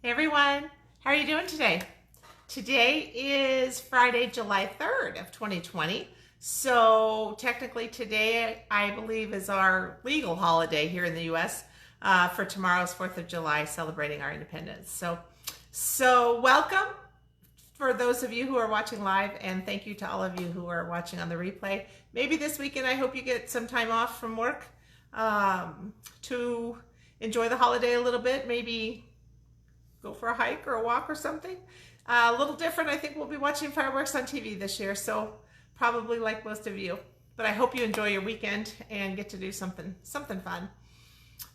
Hey everyone, how are you doing today? Today is Friday, July 3rd of 2020. So technically today, I believe, is our legal holiday here in the US for tomorrow's 4th of July, celebrating our independence. So welcome for those of you who are watching live, and thank you to all of you who are watching on the replay. Maybe this weekend, I hope you get some time off from work to enjoy the holiday a little bit. Maybe go for a hike or a walk or something. A little different. I think we'll be watching fireworks on TV this year, so probably like most of you. But I hope you enjoy your weekend and get to do something fun.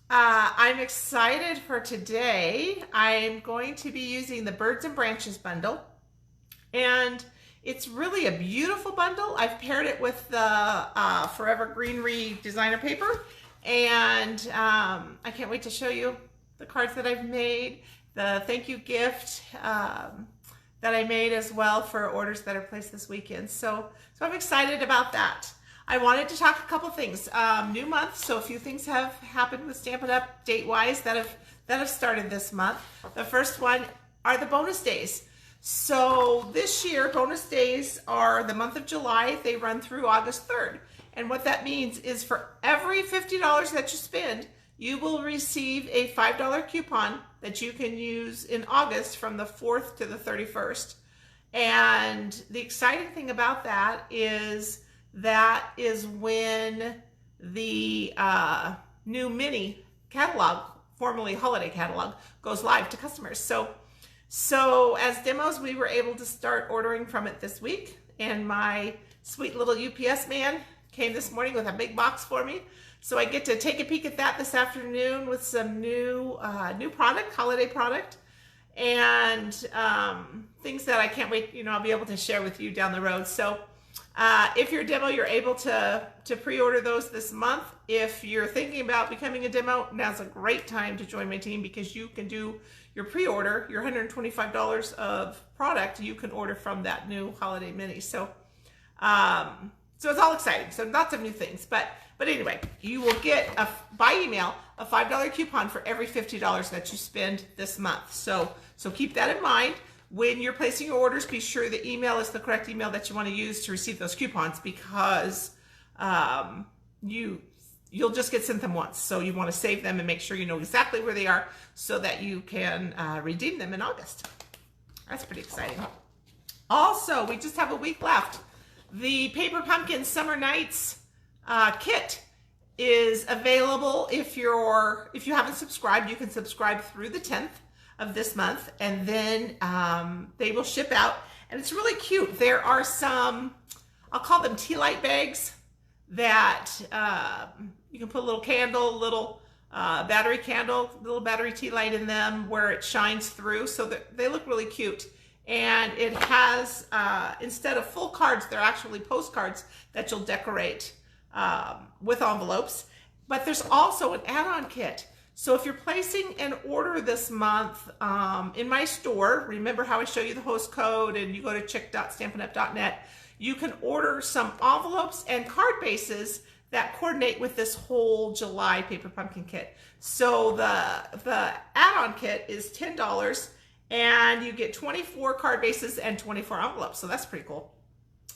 I'm excited for today. I'm going to be using the Birds and Branches bundle, and it's really a beautiful bundle. I've paired it with the Forever Greenery designer paper, and I can't wait to show you the cards that I've made, the thank you gift that I made as well for orders that are placed this weekend. So I'm excited about that. I wanted to talk a couple things. New month, so a few things have happened with Stampin' Up! Date-wise that have started this month. The first one are the bonus days. So this year, bonus days are the month of July. They run through August 3rd. And what that means is for every $50 that you spend, you will receive a $5 coupon that you can use in August from the 4th to the 31st. And the exciting thing about that is when the new mini catalog, formerly holiday catalog, goes live to customers. So as demos, we were able to start ordering from it this week, and my sweet little UPS man came this morning with a big box for me. So I get to take a peek at that this afternoon with some new product, holiday product, and things that I can't wait, I'll be able to share with you down the road. So if you're a demo, you're able to pre-order those this month. If you're thinking about becoming a demo, now's a great time to join my team, because you can do your pre-order, your $125 of product, you can order from that new holiday mini. So it's all exciting. So lots of new things, but anyway, you will get by email a $5 coupon for every $50 that you spend this month. So keep that in mind. When you're placing your orders, be sure the email is the correct email that you want to use to receive those coupons, because you'll just get sent them once. So you want to save them and make sure you know exactly where they are so that you can redeem them in August. That's pretty exciting. Also, we just have a week left. The Paper Pumpkin Summer Nights kit is available. If you haven't subscribed, you can subscribe through the 10th of this month, and then they will ship out. And it's really cute. There are some, I'll call them tea light bags, that you can put a little candle, little battery candle, little battery tea light in them where it shines through, so that they look really cute. And it has, instead of full cards, they're actually postcards that you'll decorate with envelopes. But there's also an add-on kit. So if you're placing an order this month in my store, remember how I show you the host code and you go to chick.stampinup.net, you can order some envelopes and card bases that coordinate with this whole July Paper Pumpkin kit. So the add-on kit is $10, and you get 24 card bases and 24 envelopes. So that's pretty cool.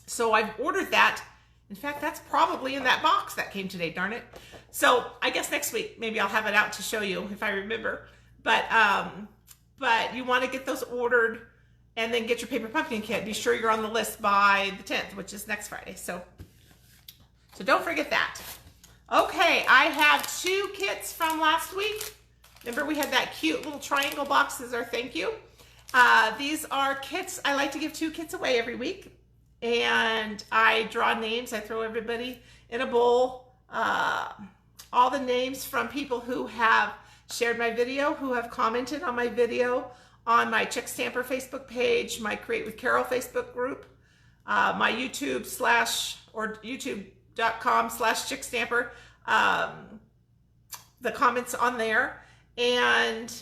So I've ordered that. In fact, that's probably in that box that came today, darn it. So I guess next week, maybe I'll have it out to show you if I remember. But you want to get those ordered and then get your Paper Pumpkin kit. Be sure you're on the list by the 10th, which is next Friday. So don't forget that. Okay, I have 2 kits from last week. Remember, we had that cute little triangle box as our thank you. These are kits. I like to give 2 kits away every week. And I draw names. I throw everybody in a bowl. All the names from people who have shared my video, who have commented on my video, on my Chickstamper Facebook page, my Create with Carol Facebook group, my youtube.com/Chickstamper, the comments on there. And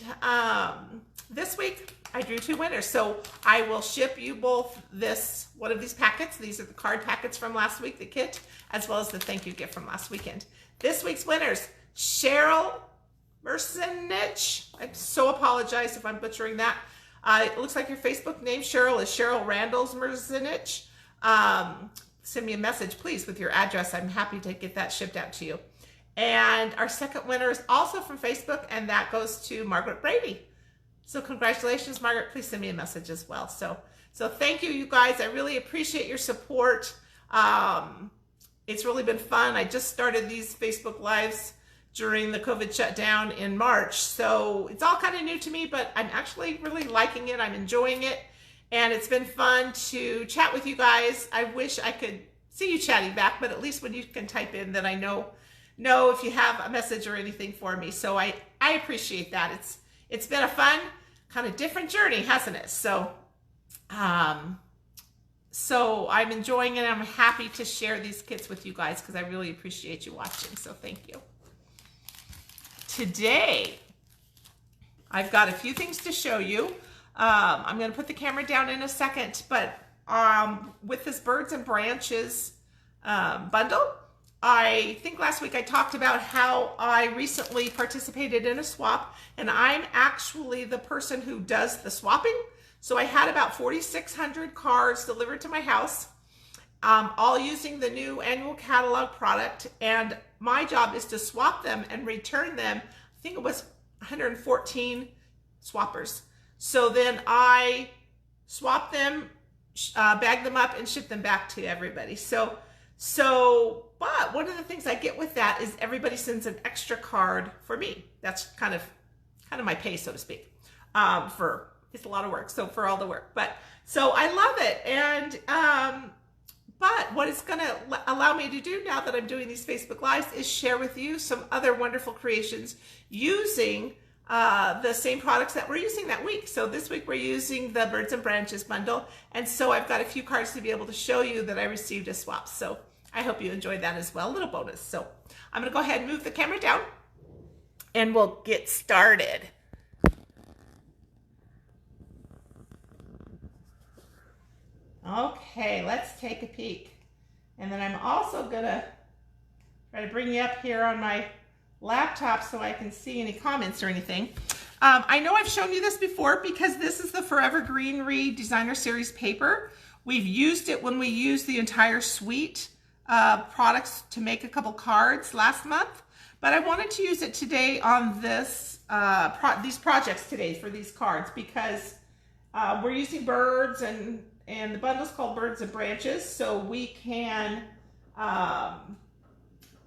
this week I drew 2 winners. So I will ship you both one of these packets. These are the card packets from last week, the kit, as well as the thank you gift from last weekend. This week's winners: Cheryl Mercenich. I so apologize if I'm butchering that. It looks like your Facebook name, Cheryl, is Cheryl Randall's Mercenich. Send me a message, please, with your address. I'm happy to get that shipped out to you. And our second winner is also from Facebook, and that goes to Margaret Brady. So congratulations, Margaret. Please send me a message as well. So thank you, you guys. I really appreciate your support. It's really been fun. I just started these Facebook Lives during the COVID shutdown in March. So it's all kind of new to me, but I'm actually really liking it. I'm enjoying it. And it's been fun to chat with you guys. I wish I could see you chatting back, but at least when you can type in, then I know if you have a message or anything for me. So I appreciate that. It's been a fun, kind of different journey, hasn't it? So I'm enjoying it. I'm happy to share these kits with you guys because I really appreciate you watching. So thank you. Today, I've got a few things to show you. I'm going to put the camera down in a second, but with this Birds and Branches bundle, I think last week I talked about how I recently participated in a swap, and I'm actually the person who does the swapping. So I had about 4,600 cards delivered to my house, all using the new annual catalog product, and my job is to swap them and return them. I think it was 114 swappers. So then I swap them, bag them up, and ship them back to everybody. But one of the things I get with that is everybody sends an extra card for me. That's kind of my pay, so to speak. It's a lot of work, so for all the work. So I love it, and but what it's going to allow me to do now that I'm doing these Facebook Lives is share with you some other wonderful creations using the same products that we're using that week. So this week we're using the Birds and Branches bundle, and so I've got a few cards to be able to show you that I received as swaps. So I hope you enjoyed that as well, a little bonus. So I'm going to go ahead and move the camera down, and we'll get started. Okay, let's take a peek. And then I'm also going to try to bring you up here on my laptop so I can see any comments or anything. I know I've shown you this before because this is the Forever Greenery Designer Series paper. We've used it when we used the entire suite of products to make a couple cards last month, but I wanted to use it today on this these projects today for these cards because we're using birds, and the bundle's called Birds and Branches, so we can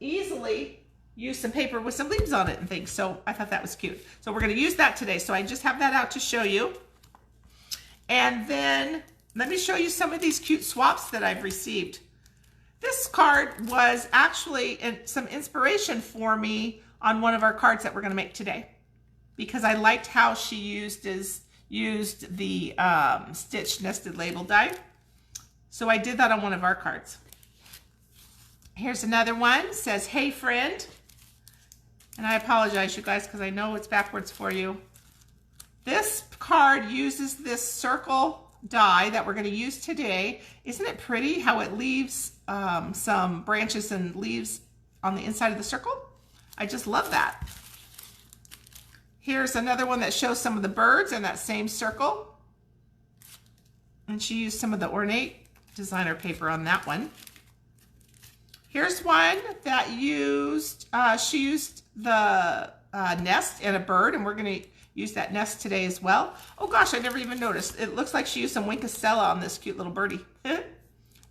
easily use some paper with some leaves on it and things. So I thought that was cute. So we're going to use that today. So I just have that out to show you. And then let me show you some of these cute swaps that I've received. This card was actually some inspiration for me on one of our cards that we're going to make today, because I liked how she used the stitched nested label die. So I did that on one of our cards. Here's another one. It says, "Hey friend." And I apologize, you guys, because I know it's backwards for you. This card uses this circle die that we're going to use today. Isn't it pretty how it leaves some branches and leaves on the inside of the circle? I just love that. Here's another one that shows some of the birds in that same circle. And she used some of the ornate designer paper on that one. Here's one that she used the nest and a bird, and we're going to use that nest today as well. Oh gosh, I never even noticed. It looks like she used some Winkacella on this cute little birdie.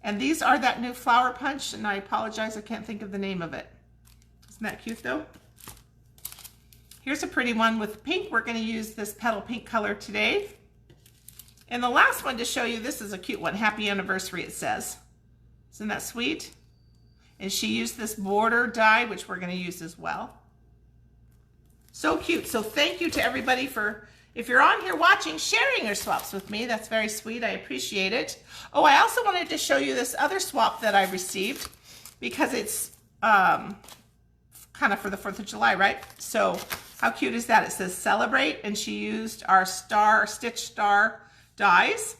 And these are that new flower punch, and I apologize, I can't think of the name of it. Isn't that cute though? Here's a pretty one with pink. We're going to use this petal pink color today. And the last one to show you, this is a cute one. Happy anniversary, it says. Isn't that sweet? And she used this border die, which we're going to use as well. So cute. So thank you to everybody for, if you're on here watching, sharing your swaps with me. That's very sweet. I appreciate it. Oh, I also wanted to show you this other swap that I received because it's kind of for the 4th of July, right? So how cute is that? It says celebrate, and she used our stitch star dies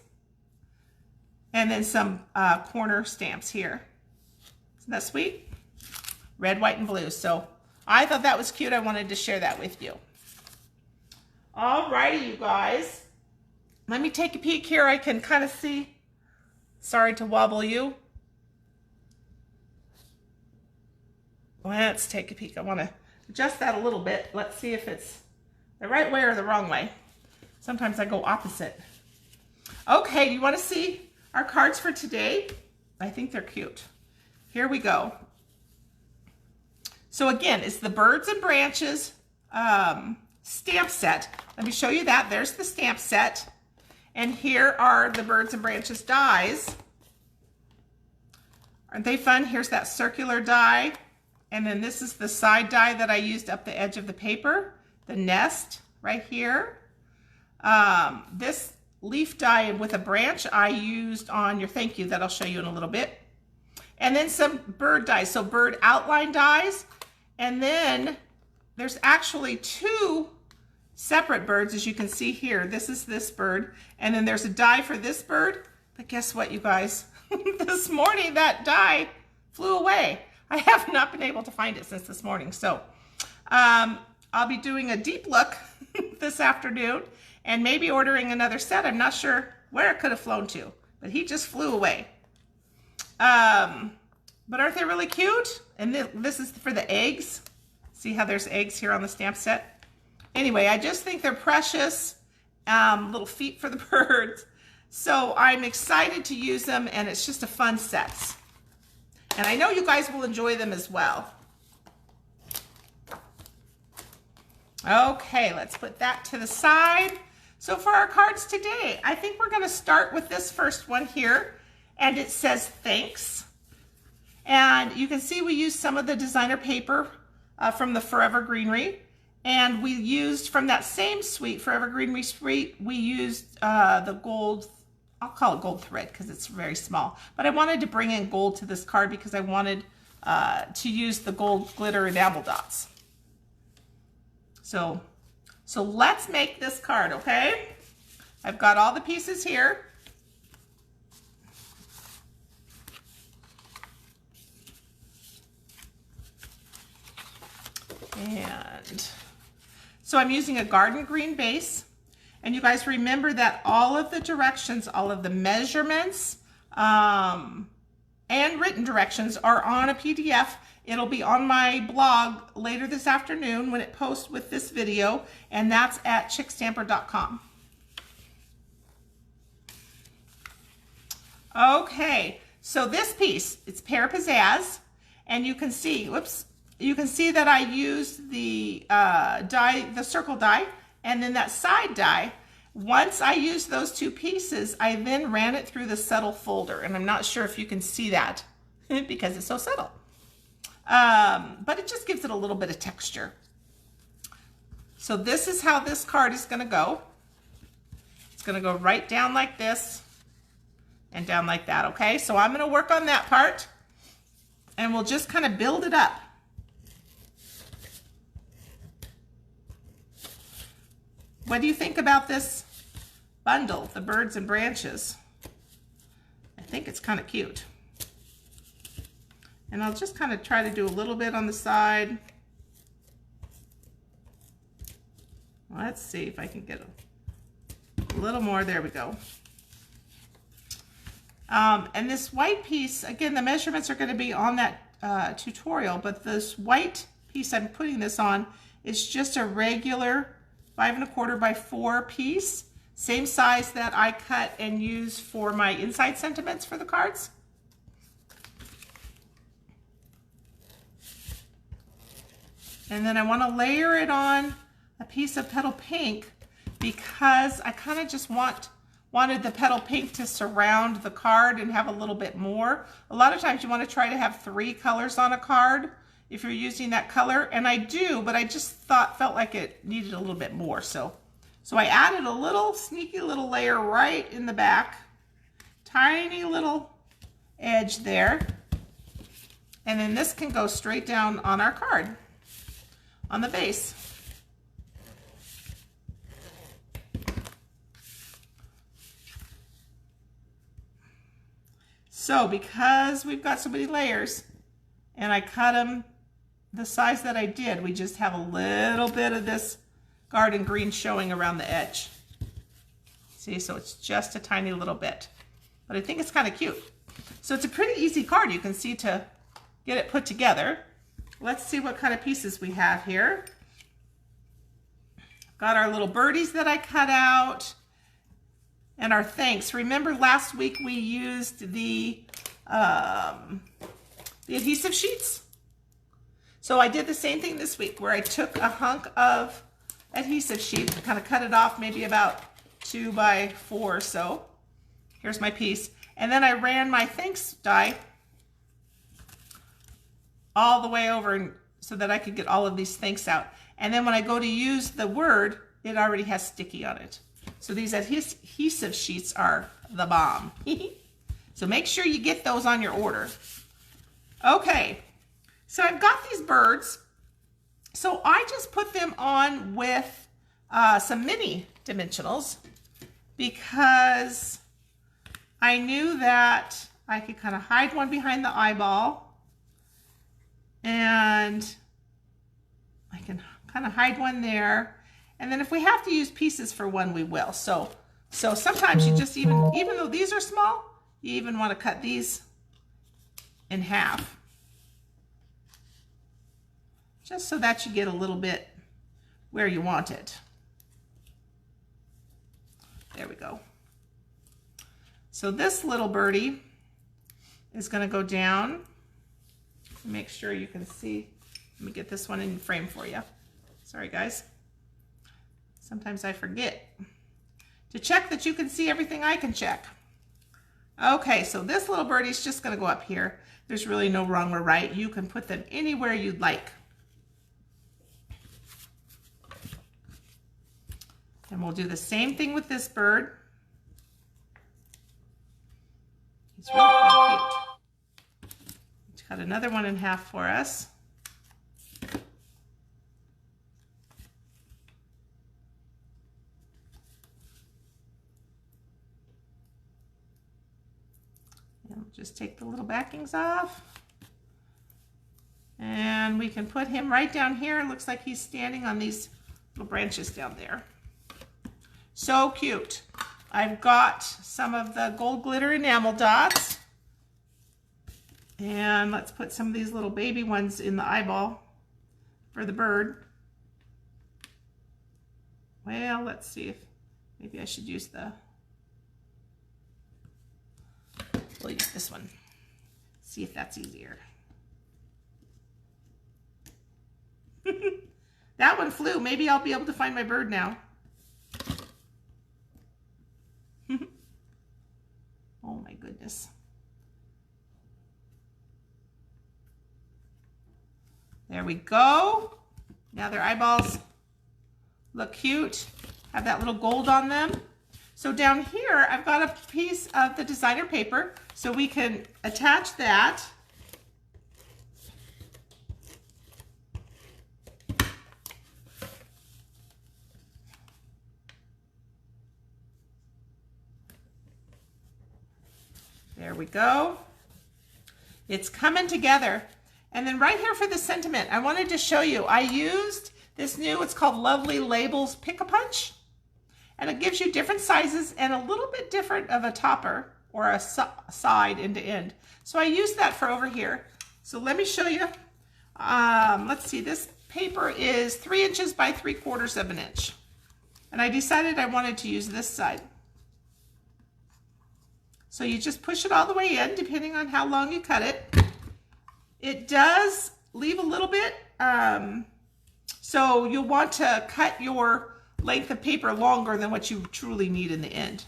and then some corner stamps here. Isn't that sweet? Red, white, and blue. So I thought that was cute. I wanted to share that with you. Alrighty, you guys. Let me take a peek here. I can kind of see. Sorry to wobble you. Let's take a peek. I want to adjust that a little bit. Let's see if it's the right way or the wrong way. Sometimes I go opposite. Okay, do you want to see our cards for today? I think they're cute. Here we go. So again, it's the Birds and Branches stamp set. Let me show you that. There's the stamp set. And here are the Birds and Branches dies. Aren't they fun? Here's that circular die. And then this is the side die that I used up the edge of the paper. The nest right here. This leaf die with a branch I used on your thank you that I'll show you in a little bit. And then some bird dies, so bird outline dies. And then there's actually two separate birds, as you can see here. This is this bird, and then there's a die for this bird. But guess what, you guys? This morning that die flew away. I have not been able to find it since this morning. So I'll be doing a deep look this afternoon and maybe ordering another set. I'm not sure where it could have flown to, but he just flew away. But aren't they really cute? And this is for the eggs. See how there's eggs here on the stamp set? Anyway, I just think they're precious. Little feet for the birds. So I'm excited to use them, and it's just a fun set. And I know you guys will enjoy them as well. Okay, let's put that to the side. So for our cards today, I think we're going to start with this first one here. And it says thanks. And you can see we used some of the designer paper from the Forever Greenery. And we used from that same suite, Forever Greenery suite, we used the gold, I'll call it gold thread because it's very small. But I wanted to bring in gold to this card because I wanted to use the gold glitter enamel dots. So let's make this card, okay? I've got all the pieces here. And so I'm using a garden green base. And you guys remember that all of the directions, all of the measurements, and written directions are on a PDF. It'll be on my blog later this afternoon when it posts with this video, and that's at chickstamper.com. Okay, so this piece, it's Pear Pizzazz, and you can see, whoops, you can see that I used the die, the circle die, and then that side die. Once I used those two pieces, I then ran it through the subtle folder, and I'm not sure if you can see that because it's so subtle. But it just gives it a little bit of texture. So this is how this card is going to go. It's going to go right down like this and down like that, okay? So I'm going to work on that part, and we'll just kind of build it up. What do you think about this bundle, the Birds and Branches? I think it's kind of cute. And I'll just kind of try to do a little bit on the side. Let's see if I can get a little more. There we go. And this white piece, again, the measurements are going to be on that tutorial, but this white piece I'm putting this on is just a regular 5 1/4 by 4 piece, same size that I cut and use for my inside sentiments for the cards. And then I want to layer it on a piece of petal pink because I kind of just wanted the petal pink to surround the card and have a little bit more. A lot of times you want to try to have 3 colors on a card if you're using that color, and I do, but I just felt like it needed a little bit more. So I added a little sneaky little layer right in the back, tiny little edge there, and then this can go straight down on our card on the base. So because we've got so many layers and I cut them the size that I did, we just have a little bit of this garden green showing around the edge. See, so it's just a tiny little bit, but I think it's kind of cute. So it's a pretty easy card, you can see, to get it put together. Let's see what kind of pieces we have here. Got our little birdies that I cut out and our thanks. Remember last week we used the adhesive sheets? So I did the same thing this week where I took a hunk of adhesive sheet, kind of cut it off maybe about 2 by 4 or so. Here's my piece. And then I ran my thanks die all the way over so that I could get all of these thanks out. And then when I go to use the word, it already has sticky on it. So these adhesive sheets are the bomb. So make sure you get those on your order. Okay, so I've got these birds. So I just put them on with some mini dimensionals because I knew that I could kind of hide one behind the eyeball, and I can kind of hide one there. And then if we have to use pieces for one, we will. So sometimes you just even though these are small, you even want to cut these in half, just so that you get a little bit where you want it. There we go. So this little birdie is going to go down. Make sure you can see. Let me get this one in frame for you. Sorry, guys. Sometimes I forget to check that you can see everything I can check. Okay, so this little birdie is just going to go up here. There's really no wrong or right. You can put them anywhere you'd like. And we'll do the same thing with this bird. He's really quite cute. Let's cut another one in half for us. And we'll just take the little backings off. And we can put him right down here. It looks like he's standing on these little branches down there. So cute. I've got some of the gold glitter enamel dots. And let's put some of these little baby ones in the eyeball for the bird. Well, let's see if maybe I should use we'll use this one. See if that's easier. That one flew. Maybe I'll be able to find my bird now. Oh my goodness. There we go. Now their eyeballs look cute. Have that little gold on them. So down here, I've got a piece of the designer paper, so we can attach that. There we go. It's coming together. And then right here for the sentiment, I wanted to show you, I used this new, it's called Lovely Labels Pick-a-Punch. And it gives you different sizes and a little bit different of a topper or a side end to end. So I used that for over here. So let me show you. Let's see, this paper is 3 inches by 3/4 of an inch. And I decided I wanted to use this side. So you just push it all the way in, depending on how long you cut it. It does leave a little bit, so you'll want to cut your length of paper longer than what you truly need in the end.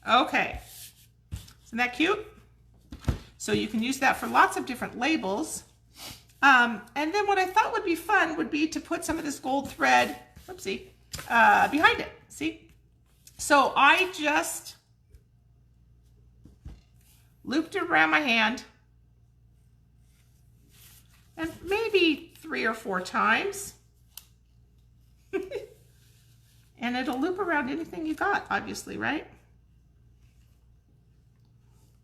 Okay, isn't that cute? So you can use that for lots of different labels. And then what I thought would be fun would be to put some of this gold thread, whoopsie, behind it, see? So I just looped it around my hand and maybe 3 or 4 times. And it'll loop around anything you got, obviously, right?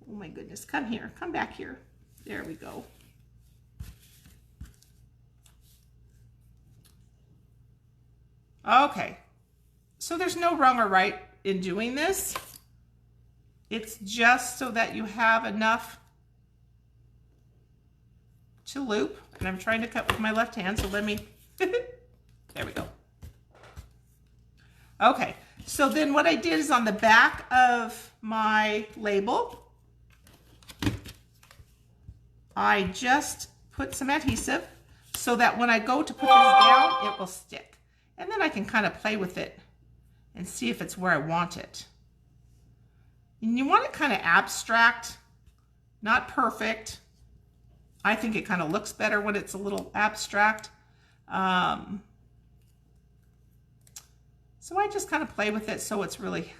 Oh my goodness, come here, come back here. There we go. Okay, so there's no wrong or right in doing this. It's just so that you have enough to loop. And I'm trying to cut with my left hand, so let me, there we go. Okay, so then what I did is on the back of my label, I just put some adhesive so that when I go to put this down, it will stick. And then I can kind of play with it and see if it's where I want it. And you want it kind of abstract, not perfect. I think it kind of looks better when it's a little abstract. So I just kind of play with it so it's really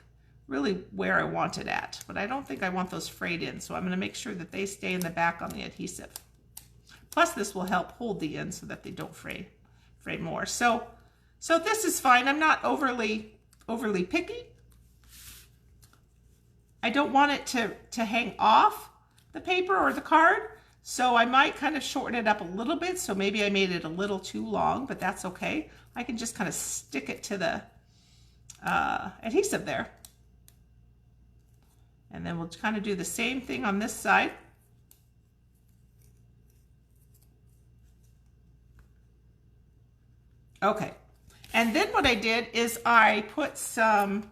where I want it at. But I don't think I want those frayed in, so I'm going to make sure that they stay in the back on the adhesive. Plus this will help hold the ends so that they don't fray more. So this is fine. I'm not overly picky. I don't want it to hang off the paper or the card, so I might kind of shorten it up a little bit. So maybe I made it a little too long, but that's okay. I can just kind of stick it to the adhesive there. And then we'll kind of do the same thing on this side. Okay, and then what I did is I put some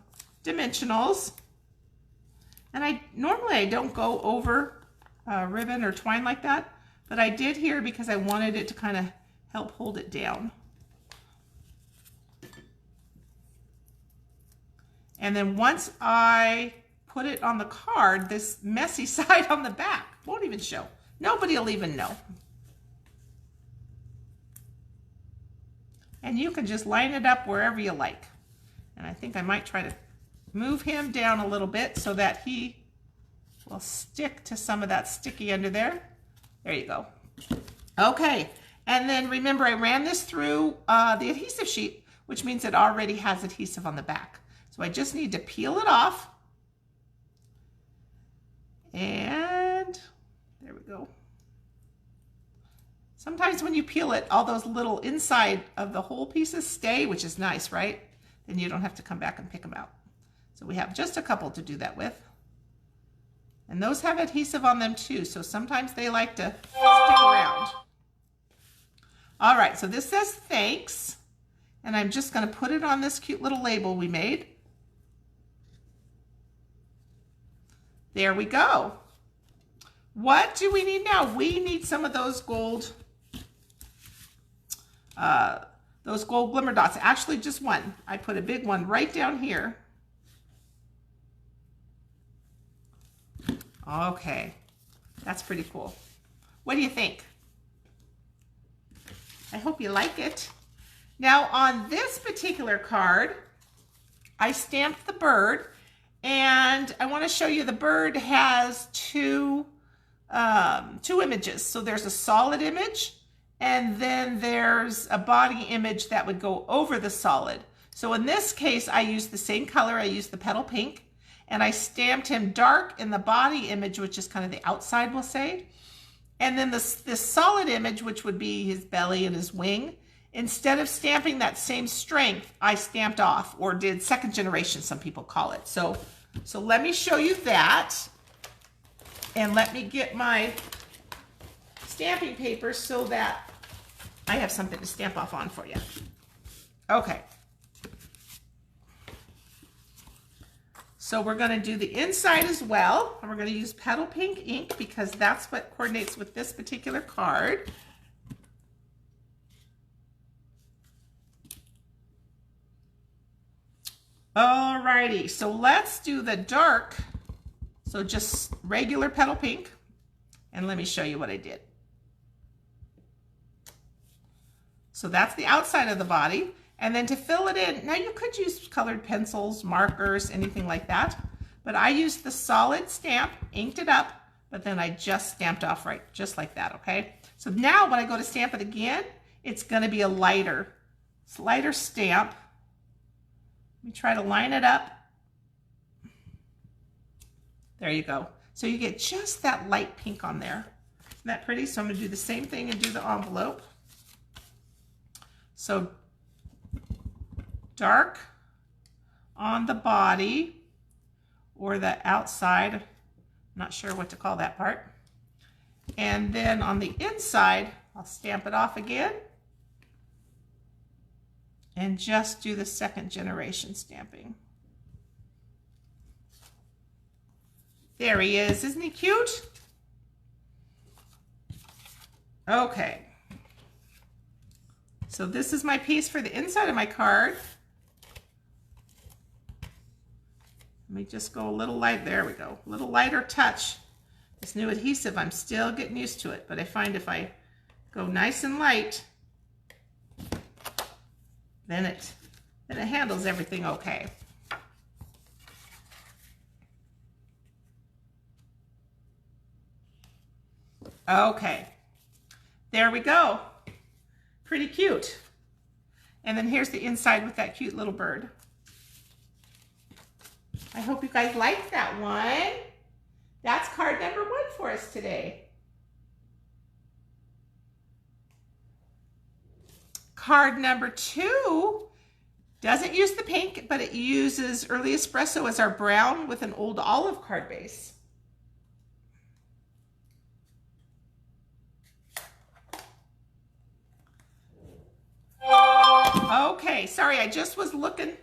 dimensionals, and normally I don't go over ribbon or twine like that, but I did here because I wanted it to kind of help hold it down. And then once I put it on the card, this messy side on the back won't even show. Nobody will even know. And you can just line it up wherever you like. And I think I might try to move him down a little bit so that he will stick to some of that sticky under there. There you go. Okay, and then remember I ran this through the adhesive sheet, which means it already has adhesive on the back. So I just need to peel it off. And there we go. Sometimes when you peel it, all those little inside of the whole pieces stay, which is nice, right? Then you don't have to come back and pick them out. So we have just a couple to do that with. And those have adhesive on them too, so sometimes they like to stick around. All right, so this says thanks, and I'm just gonna put it on this cute little label we made. There we go. What do we need now? We need some of those gold glimmer dots. Actually, just one. I put a big one right down here. Okay, that's pretty cool. What do you think? I hope you like it. Now on this particular card, I stamped the bird, and I want to show you the bird has two images. So there's a solid image, and then there's a body image that would go over the solid. So in this case, I used the same color. I used the petal pink, and I stamped him dark in the body image, which is kind of the outside, we'll say. And then this solid image, which would be his belly and his wing, instead of stamping that same strength, I stamped off, or did second generation, some people call it. So let me show you that. And let me get my stamping paper so that I have something to stamp off on for you. Okay. So we're going to do the inside as well, and we're going to use petal pink ink because that's what coordinates with this particular card. Alrighty, so let's do the dark. So just regular petal pink, and let me show you what I did. So that's the outside of the body. And then to fill it in, now you could use colored pencils, markers, anything like that. But I used the solid stamp, inked it up, but then I just stamped off right, just like that, okay? So now when I go to stamp it again, it's gonna be a lighter stamp. Let me try to line it up. There you go. So you get just that light pink on there. Isn't that pretty? So I'm going to do the same thing and do the envelope. So dark on the body or the outside, I'm not sure what to call that part. And then on the inside, I'll stamp it off again and just do the second generation stamping. There he is. Isn't he cute? Okay. So this is my piece for the inside of my card. Let me just go a little light. There we go. A little lighter touch. This new adhesive, I'm still getting used to it, but I find if I go nice and light, then it handles everything okay. Okay, there we go. Pretty cute. And then here's the inside with that cute little bird. I hope you guys liked that one. That's card number 1 for us today. Card number 2 doesn't use the pink, but it uses Early Espresso as our brown with an old olive card base. Okay, sorry, I just was looking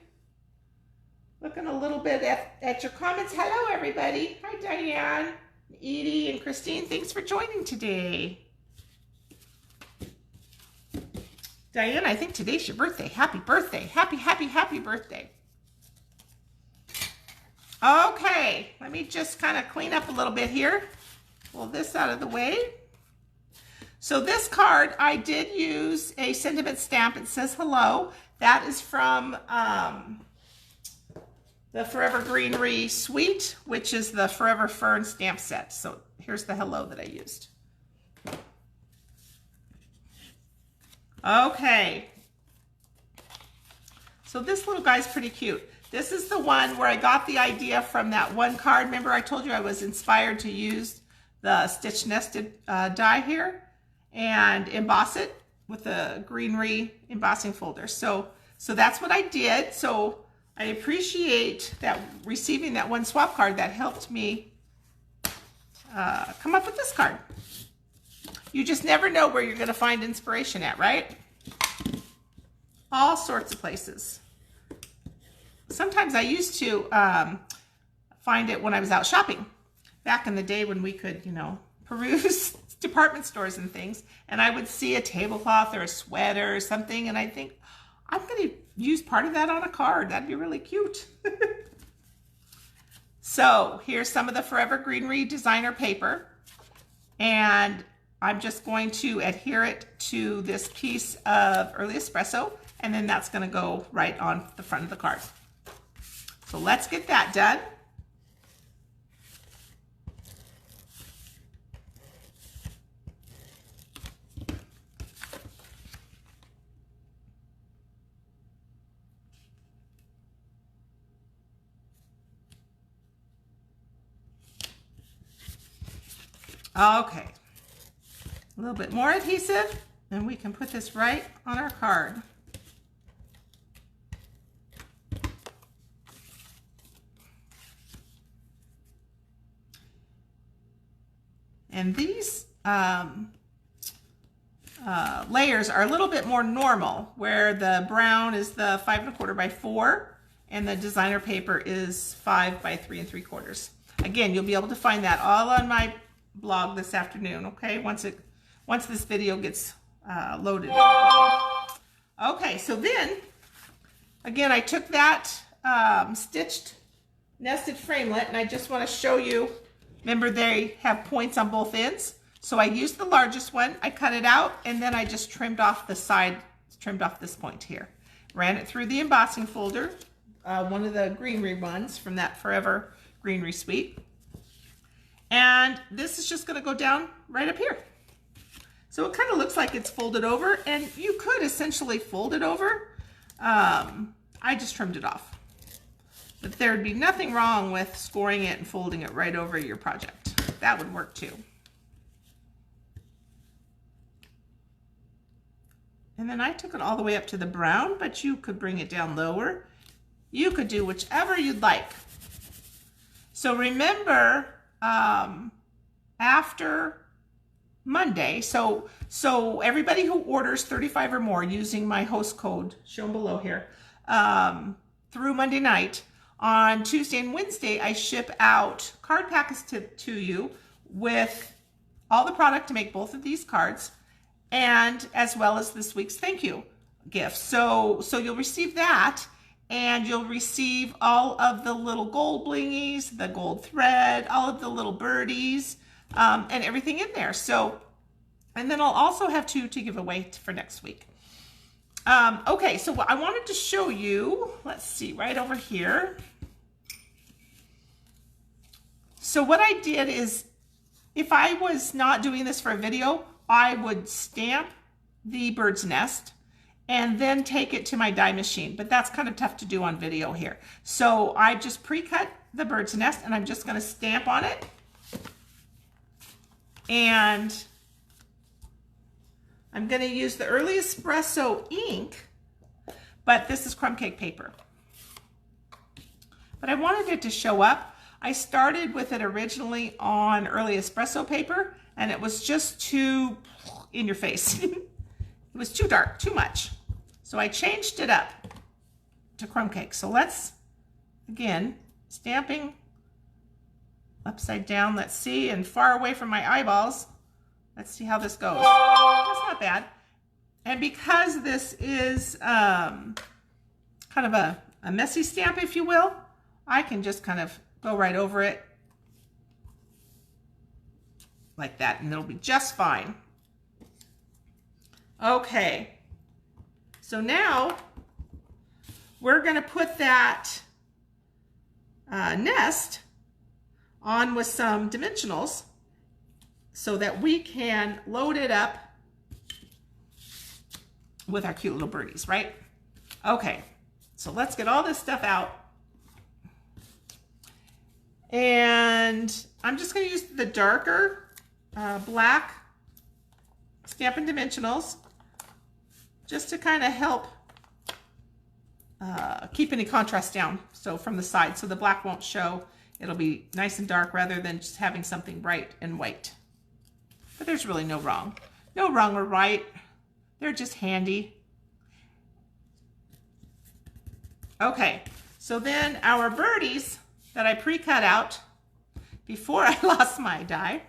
a little bit at your comments. Hello, everybody. Hi, Diane, Edie, and Christine. Thanks for joining today. Diane, I think today's your birthday. Happy birthday. Happy, happy, happy birthday. Okay, let me just kind of clean up a little bit here. Pull this out of the way. So this card, I did use a sentiment stamp. It says hello. That is from the Forever Greenery Suite, which is the Forever Fern stamp set. So here's the hello that I used. Okay. So this little guy's pretty cute. This is the one where I got the idea from that one card. Remember I told you I was inspired to use the stitch nested die here and emboss it with a greenery embossing folder. So that's what I did. So I appreciate that receiving that one swap card that helped me come up with this card. You just never know where you're going to find inspiration at, right? All sorts of places. Sometimes I used to find it when I was out shopping. Back in the day when we could, you know, peruse department stores and things, and I would see a tablecloth or a sweater or something, and I'd think, I'm going to use part of that on a card. That'd be really cute. So here's some of the Forever Greenery designer paper, and I'm just going to adhere it to this piece of Early Espresso, and then that's going to go right on the front of the card. So let's get that done. Okay, a little bit more adhesive, and we can put this right on our card. And these layers are a little bit more normal, where the brown is the 5 1/4 by 4, and the designer paper is 5 by 3 3/4. Again, you'll be able to find that all on my blog this afternoon, okay? Once this video gets loaded. Okay, so then again, I took that stitched nested framelit, and I just want to show you. Remember, they have points on both ends, so I used the largest one. I cut it out, and then I just trimmed off the side, trimmed off this point here. Ran it through the embossing folder, one of the greenery ones from that Forever Greenery Suite. And this is just going to go down right up here. So it kind of looks like it's folded over, and you could essentially fold it over. I just trimmed it off. But there'd be nothing wrong with scoring it and folding it right over your project. That would work too. And then I took it all the way up to the brown, but you could bring it down lower. You could do whichever you'd like. So remember, after Monday, so everybody who orders 35 or more using my host code shown below here, through Monday night, on Tuesday and Wednesday, I ship out card packets to you with all the product to make both of these cards, and as well as this week's thank you gift. So you'll receive that, and you'll receive all of the little gold blingies, the gold thread, all of the little birdies, and everything in there. So, and then I'll also have two to give away for next week. Okay, so what I wanted to show you, let's see, right over here. So what I did is, if I was not doing this for a video, I would stamp the bird's nest and then take it to my die machine, but that's kind of tough to do on video here. So I just pre-cut the bird's nest, and I'm just going to stamp on it. And I'm going to use the Early Espresso ink, but this is crumb cake paper. But I wanted it to show up. I started with it originally on Early Espresso paper, and it was just too in your face. It was too dark, too much. So I changed it up to crumb cake. So let's, again, stamping upside down. Let's see, and far away from my eyeballs. Let's see how this goes. That's not bad. And because this is kind of a messy stamp, if you will, I can just kind of go right over it like that, and it'll be just fine. Okay, so now we're going to put that nest on with some dimensionals so that we can load it up with our cute little birdies, right? Okay, so let's get all this stuff out. And I'm just going to use the darker black Stampin' Dimensionals just to kind of help keep any contrast down, so from the side, so the black won't show. It'll be nice and dark rather than just having something bright and white. But there's really no wrong or right. They're just handy. Okay, so then our birdies that I pre-cut out before I lost my die,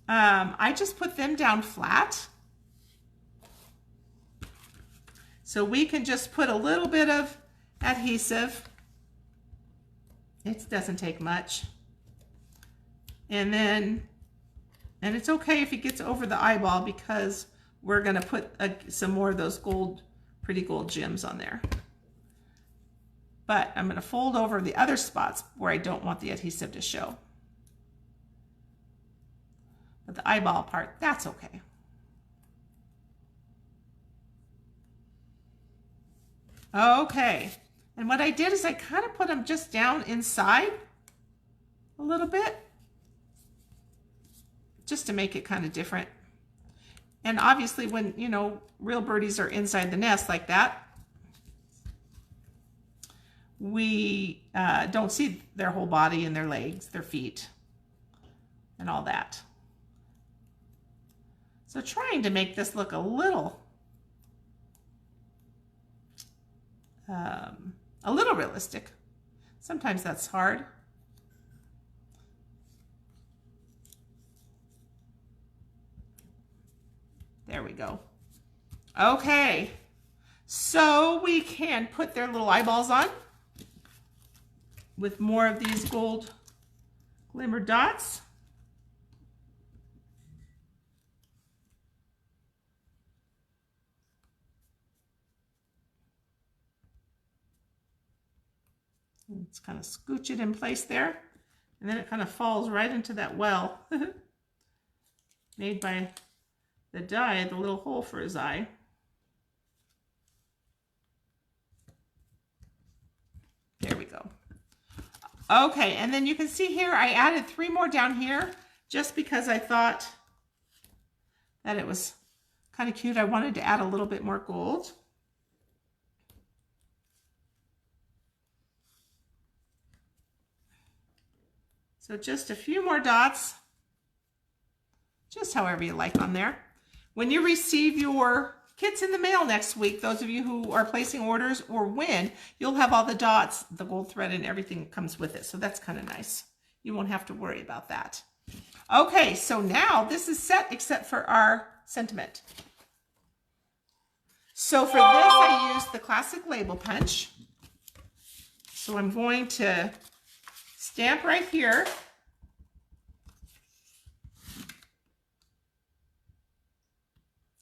I just put them down flat. So we can just put a little bit of adhesive. It doesn't take much. And it's okay if it gets over the eyeball, because we're gonna put some more of those pretty gold gems on there. But I'm gonna fold over the other spots where I don't want the adhesive to show. But the eyeball part, that's okay. Okay, and what I did is I kind of put them just down inside a little bit, just to make it kind of different. And obviously when, you know, real birdies are inside the nest like that, we don't see their whole body and their legs, their feet, and all that. So trying to make this look a little realistic. Sometimes that's hard. There we go. Okay, so we can put their little eyeballs on with more of these gold glimmer dots. Let's kind of scooch it in place there, and then it kind of falls right into that well made by the die, the little hole for his eye. There we go. Okay, and then you can see here, I added 3 more down here just because I thought that it was kind of cute. I wanted to add a little bit more gold. So just a few more dots, just however you like on there. When you receive your kits in the mail next week, those of you who are placing orders, or when, you'll have all the dots, the gold thread, and everything comes with it. So that's kind of nice. You won't have to worry about that. Okay, so now this is set except for our sentiment. So for this, I used the classic label punch. So I'm going to stamp right here.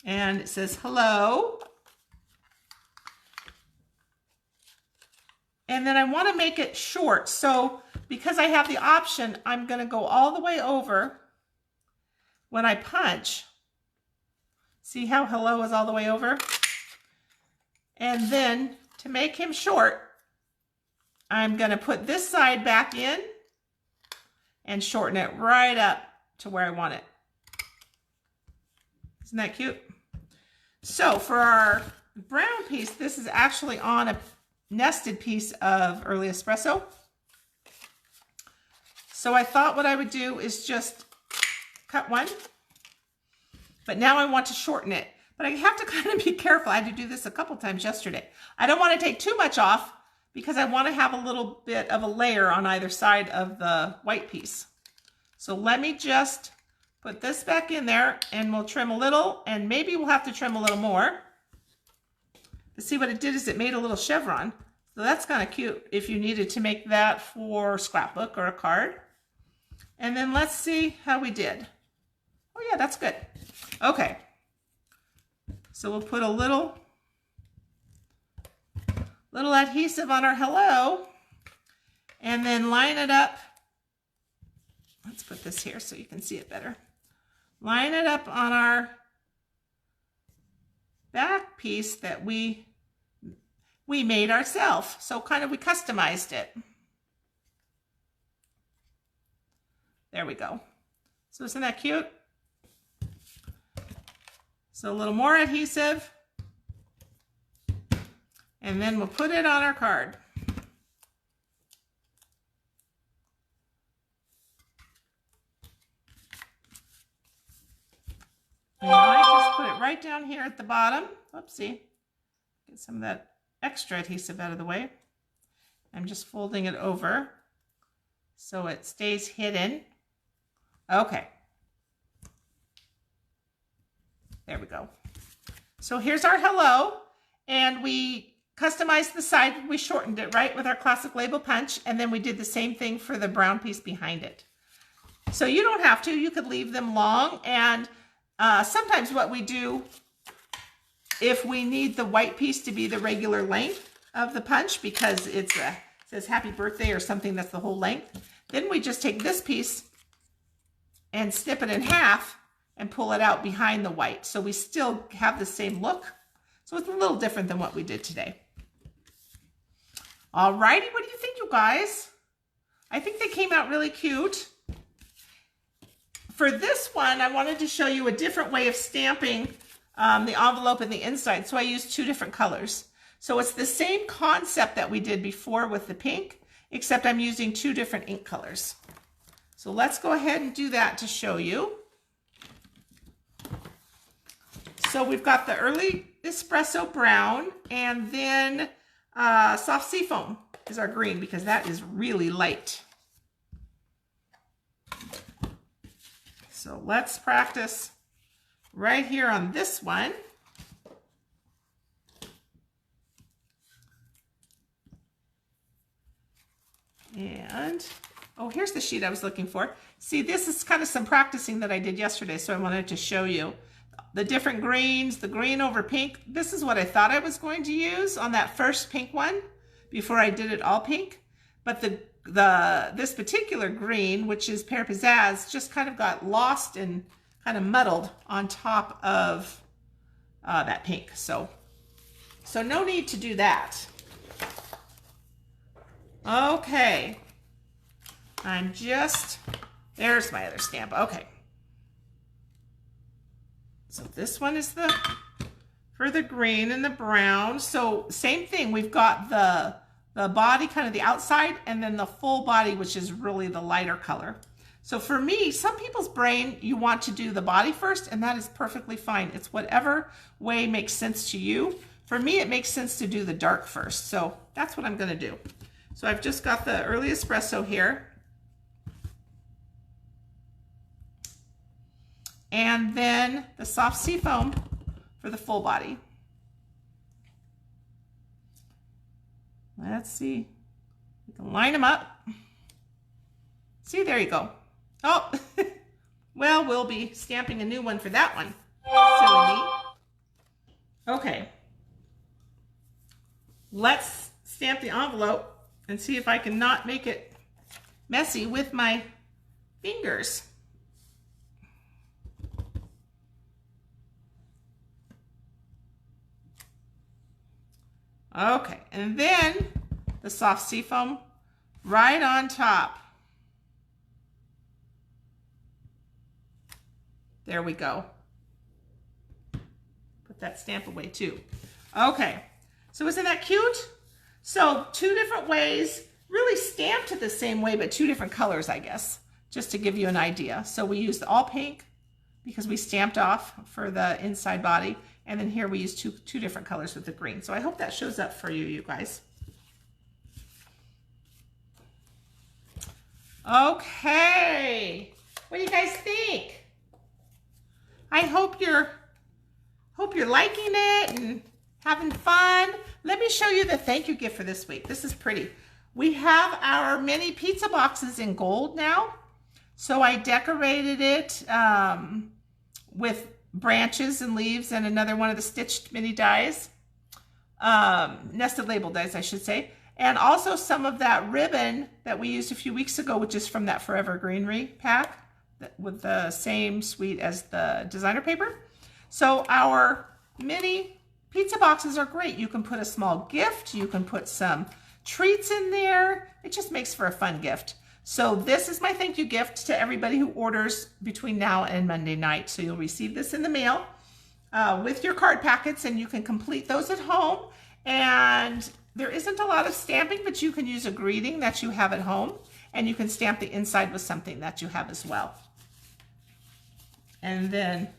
And it says hello. And then I want to make it short. So because I have the option, I'm going to go all the way over when I punch. See how hello is all the way over? And then to make him short, I'm going to put this side back in and shorten it right up to where I want it. Isn't that cute? So for our brown piece, this is actually on a nested piece of early espresso. So I thought what I would do is just cut one, but now I want to shorten it. But I have to kind of be careful. I had to do this a couple times yesterday. I don't want to take too much off because I want to have a little bit of a layer on either side of the white piece. So let me just put this back in there and we'll trim a little, and maybe we'll have to trim a little more. But see, what it did is it made a little chevron. So that's kind of cute if you needed to make that for a scrapbook or a card. And then let's see how we did. Oh yeah, that's good. Okay. So we'll put a little adhesive on our hello and then line it up. Let's put this here so you can see it better. Line it up on our back piece that we made ourselves. So kind of we customized it. There we go. So isn't that cute? So a little more adhesive. And then we'll put it on our card. And I just put it right down here at the bottom. Oopsie. Get some of that extra adhesive out of the way. I'm just folding it over so it stays hidden. Okay. There we go. So here's our hello, and we customized the side. We shortened it, right, with our classic label punch, and then we did the same thing for the brown piece behind it. So you don't have to. You could leave them long, and sometimes what we do, if we need the white piece to be the regular length of the punch because it says happy birthday or something that's the whole length, then we just take this piece and snip it in half and pull it out behind the white. So we still have the same look. So it's a little different than what we did today. Alrighty, what do you think, you guys? I think they came out really cute. For this one, I wanted to show you a different way of stamping the envelope and the inside. So I used 2 different colors. So it's the same concept that we did before with the pink, except I'm using 2 different ink colors. So let's go ahead and do that to show you. So we've got the early espresso brown, and then soft seafoam is our green because that is really light. So let's practice right here on this one. And, oh, here's the sheet I was looking for. See, this is kind of some practicing that I did yesterday, so I wanted to show you the different greens, the green over pink. This is what I thought I was going to use on that first pink one before I did it all pink. But this particular green, which is Pear Pizzazz, just kind of got lost and kind of muddled on top of that pink. So no need to do that. Okay. there's my other stamp. Okay. So this one is for the green and the brown. So same thing, we've got the body, kind of the outside, and then the full body, which is really the lighter color. So for me, some people's brain, you want to do the body first, and that is perfectly fine. It's whatever way makes sense to you. For me, it makes sense to do the dark first. So that's what I'm gonna do. So I've just got the early espresso here. And then the soft sea foam for the full body. Let's see. We can line them up. See, there you go. Oh, well, we'll be stamping a new one for that one. Silly me. Okay. Let's stamp the envelope and see if I can not make it messy with my fingers. Okay, and then the soft sea foam right on top. There we go. Put that stamp away too. Okay, so isn't that cute? So 2 different ways, really stamped the same way, but 2 different colors, I guess, just to give you an idea. So we used all pink because we stamped off for the inside body. And then here we use two different colors with the green. So I hope that shows up for you, you guys. Okay, what do you guys think? I hope you're liking it and having fun. Let me show you the thank you gift for this week. This is pretty. We have our mini pizza boxes in gold now. So I decorated it with branches and leaves and another one of the stitched mini dies, nested label dies, I should say, and also some of that ribbon that we used a few weeks ago, which is from that Forever Greenery pack with the same suite as the designer paper. So our mini pizza boxes are great. You can put a small gift, you can put some treats in there. It just makes for a fun gift. So this is my thank you gift to everybody who orders between now and Monday night. So you'll receive this in the mail with your card packets, and you can complete those at home. And there isn't a lot of stamping, but you can use a greeting that you have at home, and you can stamp the inside with something that you have as well. And then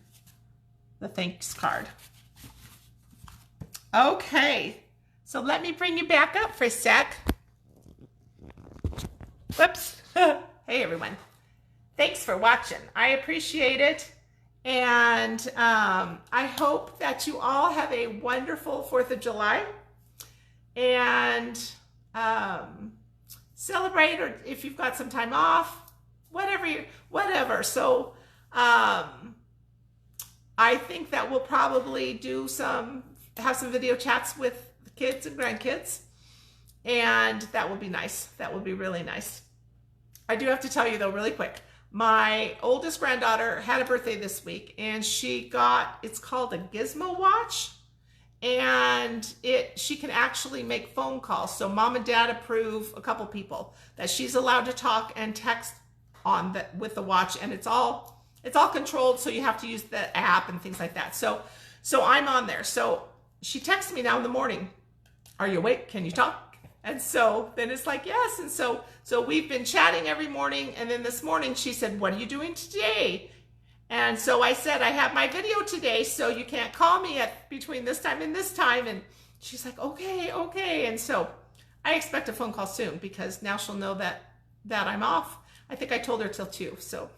the thanks card. Okay, so let me bring you back up for a sec. Whoops. Hey everyone, thanks for watching. I appreciate it, and I hope that you all have a wonderful 4th of July and celebrate, or if you've got some time off, whatever. So I think that we'll probably have some video chats with the kids and grandkids, and that will be nice. That will be really nice. I do have to tell you though, really quick, my oldest granddaughter had a birthday this week, and she got, it's called a Gizmo watch, and she can actually make phone calls. So mom and dad approve, a couple people, that she's allowed to talk and text with the watch, and it's all controlled, so you have to use the app and things like that. So I'm on there. So she texts me now in the morning, "Are you awake? Can you talk?" And so then it's like, yes. And so we've been chatting every morning. And then this morning she said, "What are you doing today?" And so I said, "I have my video today, so you can't call me between this time and this time." And she's like, okay. And so I expect a phone call soon, because now she'll know that I'm off. I think I told her till 2. So,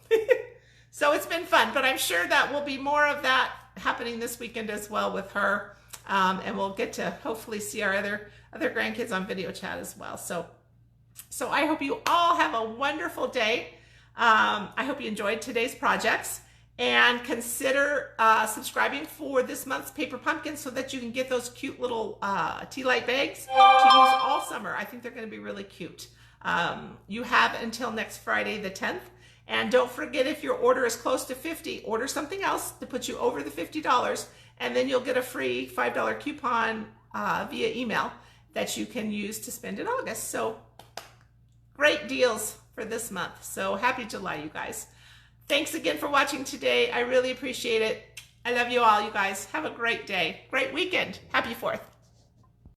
so it's been fun, but I'm sure that will be more of that happening this weekend as well with her. And we'll get to hopefully see our other grandkids on video chat as well. So I hope you all have a wonderful day. I hope you enjoyed today's projects, and consider subscribing for this month's Paper Pumpkin so that you can get those cute little tea light bags to use all summer. I think they're going to be really cute. You have until next Friday the 10th. And don't forget, if your order is close to 50, order something else to put you over the $50, and then you'll get a free $5 coupon via email that you can use to spend in August. So great deals. for this month. So happy July, you guys. Thanks again for watching today. I really appreciate it. I love you all, you guys. Have a great day. Great weekend. Happy 4th.